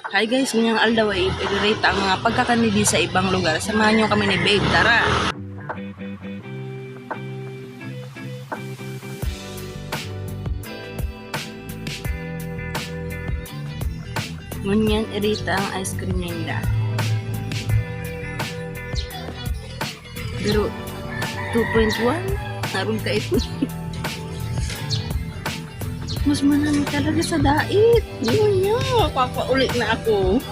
Hi guys, ngayong aldaw ay i-rate ang mga pagkakanidi sa ibang lugar. Samahan nyo kami ni Babe, tara! Ngunyan irita ang ice cream nila. Pero 2.1? Naroon ka ito. Mas manami talaga sa dait. Yun yun. Papauli na ako.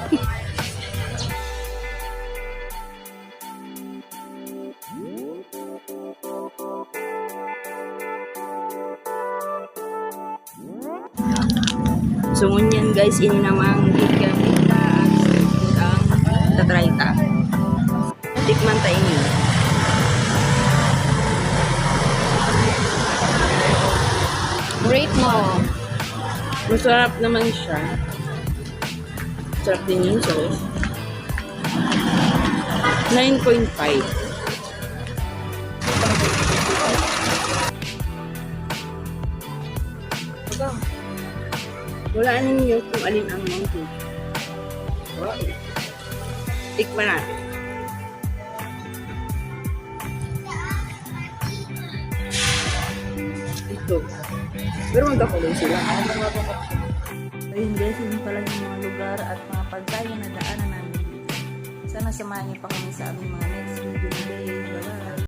So ngunyan guys, ini namang gigamita at street ang tatry ta. Tikman ta ini. Rate mo. Masarap naman siya. Sarap din yung sauce. 9.5. Wala ninyo kung alin ang monkey. Tikman natin. Ito. Pero magkakulay sila. Ayun guys, yun pala yung mga lugar at mga pagkain na daanan namin dito. Sana samahan niyo pa kami sa aming mga next video. Bye!